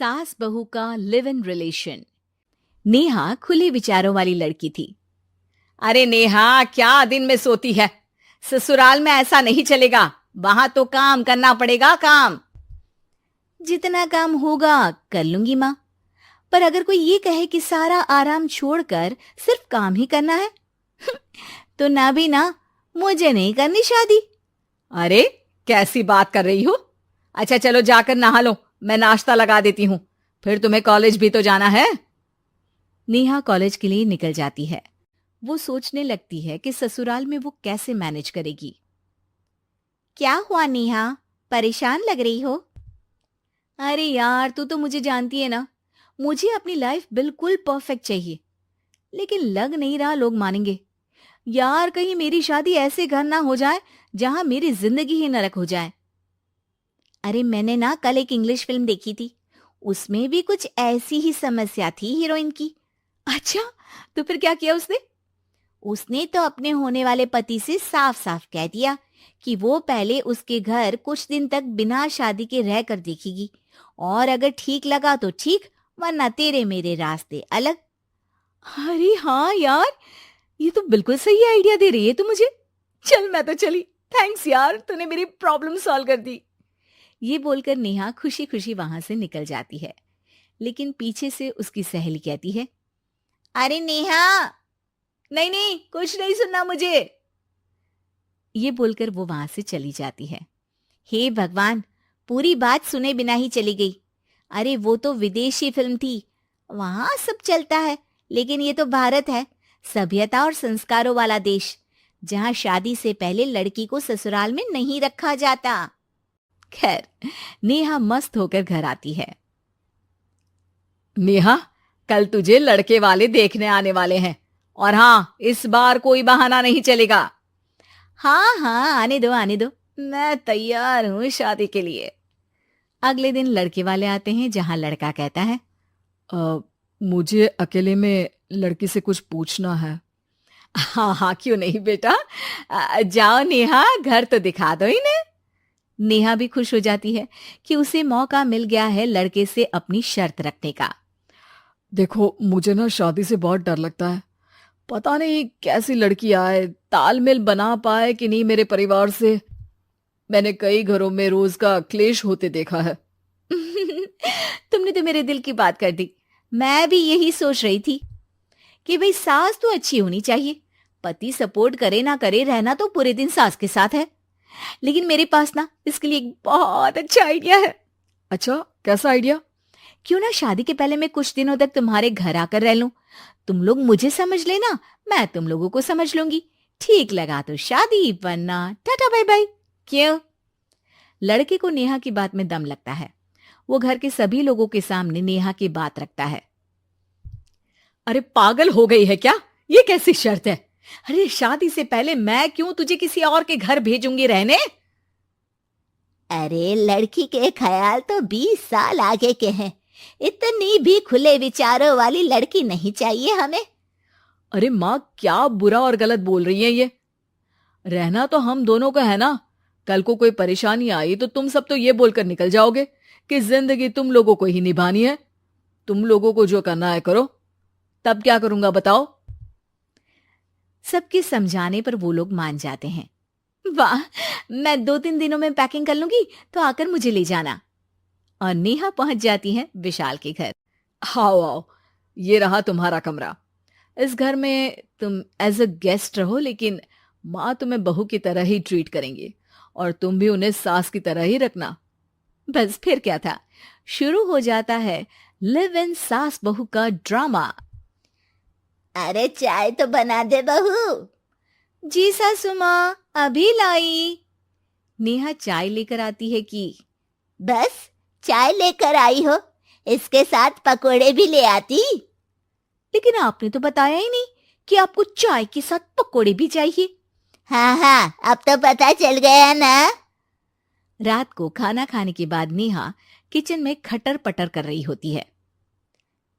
सास बहू का लिव इन रिलेशन। नेहा खुले विचारों वाली लड़की थी। अरे नेहा, क्या दिन में सोती है? ससुराल में ऐसा नहीं चलेगा, वहां तो काम करना पड़ेगा। काम जितना काम होगा कर लूंगी माँ, पर अगर कोई ये कहे कि सारा आराम छोड़कर सिर्फ काम ही करना है तो ना भी ना, मुझे नहीं करनी शादी। अरे कैसी बात कर रही हो? अच्छा चलो जाकर नहा लो, मैं नाश्ता लगा देती हूँ, फिर तुम्हें कॉलेज भी तो जाना है। नेहा कॉलेज के लिए निकल जाती है। वो सोचने लगती है कि ससुराल में वो कैसे मैनेज करेगी। क्या हुआ नेहा, परेशान लग रही हो? अरे यार, तू तो मुझे जानती है ना, मुझे अपनी लाइफ बिल्कुल परफेक्ट चाहिए, लेकिन लग नहीं रहा लोग मानेंगे। यार, कहीं मेरी शादी ऐसे घर ना हो जाए जहां मेरी जिंदगी ही नरक हो जाए। अरे मैंने ना कल एक इंग्लिश फिल्म देखी थी, उसमें भी कुछ ऐसी ही समस्या थी हीरोइन की। अच्छा, तो फिर क्या किया उसने? उसने तो अपने होने वाले पति से साफ साफ कह दिया कि वो पहले उसके घर कुछ दिन तक बिना शादी के रह कर देखेगी, और अगर ठीक लगा तो ठीक, वरना तेरे मेरे रास्ते अलग। अरे हाँ यार, ये तो बिल्कुल सही आइडिया दे रही है तू मुझे। चल मैं तो चली, थैंक्स यार, तूने मेरी प्रॉब्लम सॉल्व कर दी। ये बोलकर नेहा खुशी खुशी वहां से निकल जाती है, लेकिन पीछे से उसकी सहेली कहती है, अरे नेहा, नहीं नहीं, कुछ नहीं सुनना मुझे। ये बोलकर वो वहां से चली जाती है। हे भगवान, पूरी बात सुने बिना ही चली गई। अरे वो तो विदेशी फिल्म थी, वहां सब चलता है, लेकिन ये तो भारत है, सभ्यता और संस्कारों वाला देश, जहां शादी से पहले लड़की को ससुराल में नहीं रखा जाता। खैर, नेहा मस्त होकर घर आती है। नेहा, कल तुझे लड़के वाले देखने आने वाले हैं, और हाँ, इस बार कोई बहाना नहीं चलेगा। हाँ हाँ, आने दो आने दो, मैं तैयार हूं शादी के लिए। अगले दिन लड़के वाले आते हैं, जहां लड़का कहता है, मुझे अकेले में लड़की से कुछ पूछना है। हाँ हाँ, क्यों नहीं बेटा, जाओ नेहा, घर तो दिखा दो इन्हें। नेहा भी खुश हो जाती है कि उसे मौका मिल गया है लड़के से अपनी शर्त रखने का। देखो, मुझे ना शादी से बहुत डर लगता है, पता नहीं कैसी लड़की आए, तालमेल बना पाए कि नहीं मेरे परिवार से। मैंने कई घरों में रोज का क्लेश होते देखा है। तुमने तो मेरे दिल की बात कर दी। मैं भी यही सोच रही थी कि भाई सास तो अच्छी होनी चाहिए, पति सपोर्ट करे ना करे, रहना तो पूरे दिन सास के साथ है। लेकिन मेरे पास ना इसके लिए एक बहुत अच्छा आइडिया है। अच्छा, कैसा आइडिया? क्यों ना शादी के पहले मैं कुछ दिनों तक तुम्हारे घर आकर रह लूं, तुम लोग मुझे समझ लेना, मैं तुम लोगों को समझ लूंगी। ठीक लगा तो शादी, वरना टाटा बाय बाय। क्यों? लड़के को नेहा की बात में दम लगता है। वो घर के सभी लोगों के सामने नेहा की बात रखता है। अरे पागल हो गई है क्या? ये कैसी शर्त है? अरे शादी से पहले मैं क्यों तुझे किसी और के घर भेजूंगी रहने? अरे लड़की के ख्याल तो 20 साल आगे के हैं, इतनी भी खुले विचारों वाली लड़की नहीं चाहिए हमें। अरे माँ, क्या बुरा और गलत बोल रही है ये? रहना तो हम दोनों का है ना। कल को कोई परेशानी आई तो तुम सब तो ये बोलकर निकल जाओगे कि जिंदगी तुम लोगों को ही निभानी है। तुम लोगों को जो करना है करो, तब क्या करूंगा बताओ? सबके समझाने पर वो लोग मान जाते हैं। वाह, मैं 2-3 दिनों में पैकिंग कर लूंगी, तो आकर मुझे ले जाना। और नेहा पहुंच जाती है विशाल के घर। आओ आओ, ये रहा तुम्हारा कमरा। इस घर में तुम एज अ गेस्ट रहो, लेकिन माँ तुम्हें बहू की तरह ही ट्रीट करेंगी, और तुम भी उन्हें सास की तरह ही रखना। बस फिर क्या था, शुरू हो जाता है लिव इन सास बहू का ड्रामा। अरे चाय तो बना दे बहू। जी सासू माँ, अभी लाई। नेहा चाय लेकर आती है कि बस चाय लेकर आई हो, इसके साथ पकोड़े भी ले आती। लेकिन आपने तो बताया ही नहीं कि आपको चाय के साथ पकोड़े भी चाहिए। हाँ हाँ, अब तो पता चल गया ना। रात को खाना खाने के बाद नेहा किचन में खटर पटर कर रही होती है।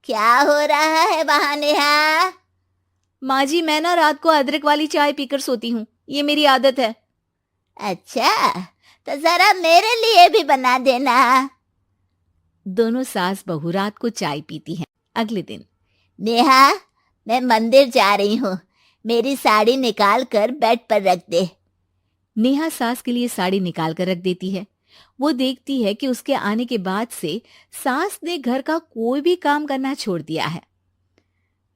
क्या हो रहा है वहां नेहा? माँ जी, मैं ना रात को अदरक वाली चाय पीकर सोती हूँ, ये मेरी आदत है। अच्छा, तो जरा मेरे लिए भी बना देना। दोनों सास बहू रात को चाय पीती हैं। अगले दिन, नेहा, मैं मंदिर जा रही हूँ, मेरी साड़ी निकाल कर बेड पर रख दे। नेहा सास के लिए साड़ी निकाल कर रख देती है। वो देखती है कि उसके आने के बाद से सास ने घर का कोई भी काम करना छोड़ दिया है।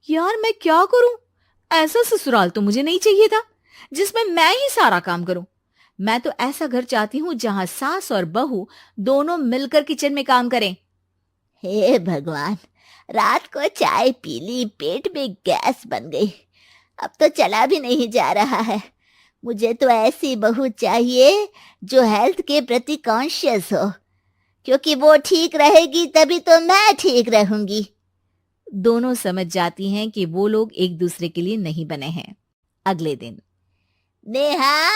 यार मैं क्या करूं? ऐसा ससुराल तो मुझे नहीं चाहिए था जिसमें मैं ही सारा काम करूं। मैं तो ऐसा घर चाहती हूं जहां सास और बहू दोनों मिलकर किचन में काम करें। हे भगवान, रात को चाय पी ली, पेट में गैस बन गई, अब तो चला भी नहीं जा रहा है। मुझे तो ऐसी बहू चाहिए जो हेल्थ के प्रति कॉन्शियस हो, क्योंकि वो ठीक रहेगी तभी तो मैं ठीक रहूंगी। दोनों समझ जाती हैं कि वो लोग एक दूसरे के लिए नहीं बने हैं। अगले दिन, नेहा,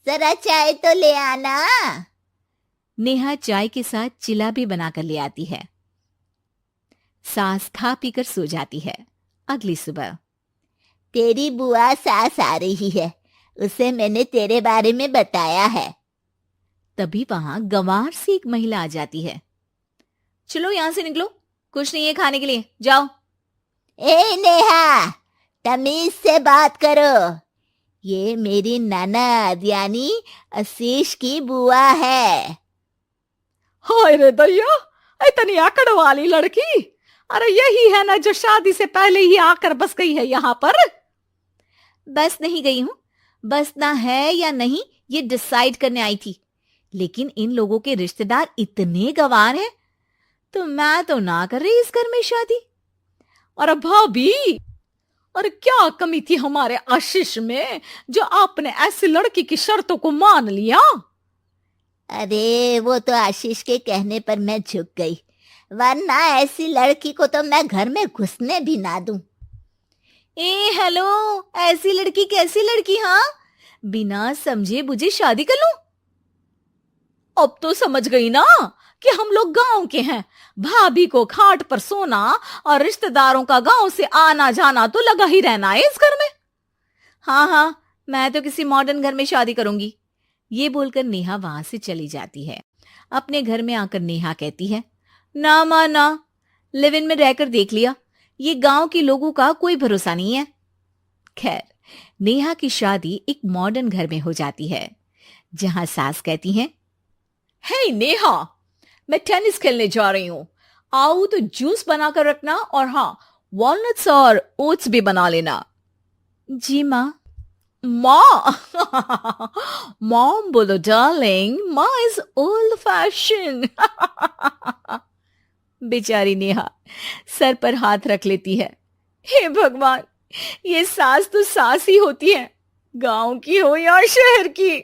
जरा चाय तो ले आना। नेहा चाय के साथ चिला भी बनाकर ले आती है। सास खा पीकर सो जाती है। अगली सुबह, तेरी बुआ सास आ रही है, उसे मैंने तेरे बारे में बताया है। तभी वहां गंवार से एक महिला आ जाती है। चलो यहां से निकलो, कुछ नहीं है खाने के लिए, जाओ। ए नेहा, तमीज से बात करो, ये मेरी ननद यानी आशीष की बुआ है। हाय रे दैया, इतनी आकड़ वाली लड़की! अरे यही है ना जो शादी से पहले ही आकर बस गई है यहाँ पर। बस नहीं गई हूं, बसना है या नहीं ये डिसाइड करने आई थी, लेकिन इन लोगों के रिश्तेदार इतने गंवार हैं तो मैं तो ना कर रही इस घर में शादी। अरे भाभी, अरे क्या कमी थी हमारे आशीष में जो आपने ऐसी लड़की की शर्तों को मान लिया? अरे वो तो आशीष के कहने पर मैं झुक गई, वरना ऐसी लड़की को तो मैं घर में घुसने भी ना दूं। ए हेलो, ऐसी लड़की कैसी लड़की? हाँ, बिना समझे बुझे शादी कर लूं? अब तो समझ गई ना कि हम लोग गांव के हैं। भाभी को खाट पर सोना और रिश्तेदारों का गांव से आना जाना तो लगा ही रहना है इस घर में। हाँ हाँ, मैं तो किसी मॉडर्न घर में शादी करूंगी। ये बोलकर नेहा वहां से चली जाती है। अपने घर में आकर नेहा कहती है, ना मां ना, लिव इन में रहकर देख लिया, ये गांव के लोगों का कोई भरोसा नहीं है। खैर, नेहा की शादी एक मॉडर्न घर में हो जाती है जहां सास कहती हैं, हे नेहा, मैं टेनिस खेलने जा रही हूं, आओ तो जूस बनाकर रखना, और हाँ, वॉलनट्स और ओट्स भी बना लेना। जी माँ। माँ मॉम बोलो डार्लिंग, माँ इज ओल्ड फैशन। बेचारी नेहा सर पर हाथ रख लेती है। हे भगवान, ये सास तो सास ही होती है, गांव की हो या शहर की।